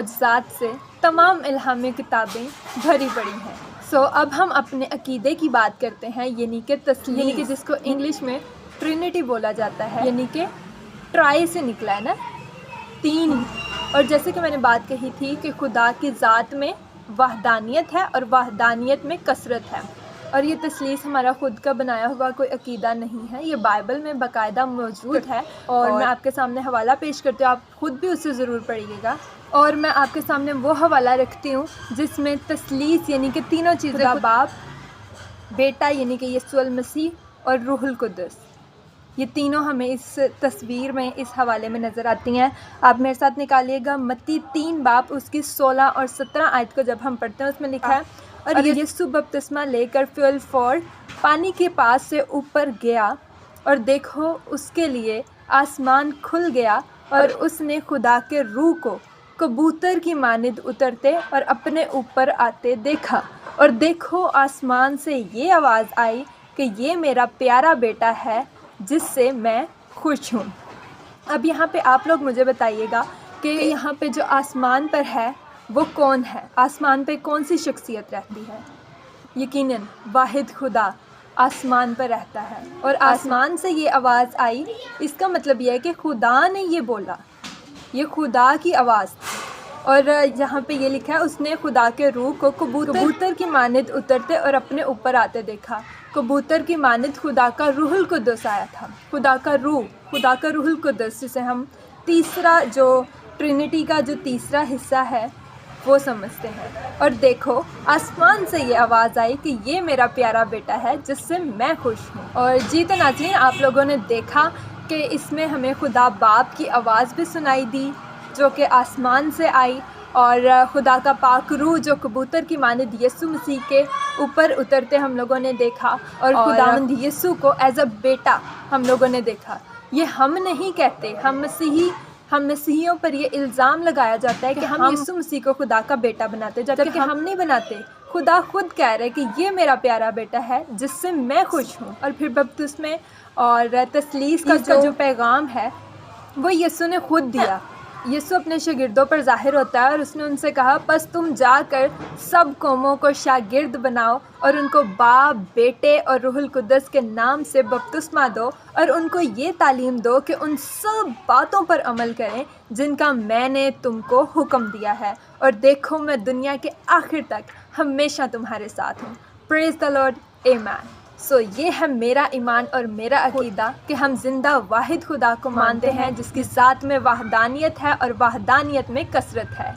ज़ात से तमाम इल्हामी किताबें भरी पड़ी हैं। अब हम अपने अकीदे की बात करते हैं, यानी कि तस्लीम, यानी कि जिसको इंग्लिश में ट्रिनिटी बोला जाता है, यानी कि ट्राई से निकला है ना, तीन। और जैसे कि मैंने बात कही थी कि खुदा की ज़ात में वहदानियत है और वहदानियत में कसरत है। और ये तसलीस हमारा ख़ुद का बनाया हुआ कोई अकीदा नहीं है, ये बाइबल में बाकायदा मौजूद है। और मैं आपके सामने हवाला पेश करती हूँ, आप ख़ुद भी उसे ज़रूर पढ़िएगा। और मैं आपके सामने वो हवाला रखती हूँ जिसमें तसलीस यानी कि तीनों चीज़ें, बाप, बेटा यानी कि यीशु मसीह और रूहुल कुद्दस, ये तीनों हमें इस तस्वीर में, इस हवाले में नज़र आती हैं। आप मेरे साथ निकालिएगा मत्ती 3 बाब उसकी 16 और 17 आयत को जब हम पढ़ते हैं उसमें लिखा है, और यीशु बपतिस्मा लेकर फिल फॉर्ड पानी के पास से ऊपर गया और देखो उसके लिए आसमान खुल गया और उसने खुदा के रूह को कबूतर की मानिद उतरते और अपने ऊपर आते देखा। और देखो आसमान से ये आवाज़ आई कि ये मेरा प्यारा बेटा है जिससे मैं खुश हूँ। अब यहाँ पे आप लोग मुझे बताइएगा कि यहाँ पे जो आसमान पर है वो कौन है? आसमान पे कौन सी शख्सियत रहती है? यकीनन वाहिद खुदा आसमान पर रहता है। और आसमान से ये आवाज़ आई, इसका मतलब यह है कि खुदा ने ये बोला, ये खुदा की आवाज़ थी। और यहाँ पे ये लिखा है, उसने खुदा के रूह को कबूतर की मानिद उतरते और अपने ऊपर आते देखा। कबूतर की मानिद खुदा का रूहुल कुद्दस आया था। खुदा का रूहुल कुद्दस, जिसे हम तीसरा, जो ट्रिनिटी का जो तीसरा हिस्सा है वो समझते हैं। और देखो आसमान से ये आवाज़ आई कि ये मेरा प्यारा बेटा है जिससे मैं खुश हूँ। और जी तो नाज़रीन, आप लोगों ने देखा कि इसमें हमें खुदा बाप की आवाज़ भी सुनाई दी जो कि आसमान से आई, और खुदा का पाक रूह जो कबूतर की मानिद यीशु मसीह के ऊपर उतरते हम लोगों ने देखा। और खुदावंद यीशु को एज अ बेटा हम लोगों ने देखा। ये हम नहीं कहते, हम मसीहियों पर ये इल्ज़ाम लगाया जाता है कि हम यीशु मसीह को खुदा का बेटा बनाते, जबकि हम नहीं बनाते। खुदा खुद कह रहे हैं कि ये मेरा प्यारा बेटा है जिससे मैं खुश हूँ। और फिर बपतिस्मे और तसलीस का जो पैगाम है वो यीशु ने खुद दिया। यीशु अपने शागिर्दों पर ज़ाहिर होता है और उसने उनसे कहा, बस तुम जाकर सब कौमों को शागिर्द बनाओ और उनको बाप, बेटे और रूहुल कुद्दस के नाम से बपतिस्मा दो और उनको ये तालीम दो कि उन सब बातों पर अमल करें जिनका मैंने तुमको हुक्म दिया है, और देखो मैं दुनिया के आखिर तक हमेशा तुम्हारे साथ हूँ। प्रेज़ द लॉर्ड, आमीन। ये है मेरा ईमान और मेरा अकीदा कि हम जिंदा वाहिद खुदा को मानते हैं जिसकी ज़ात में वहदानियत है और वहदानियत में कसरत है।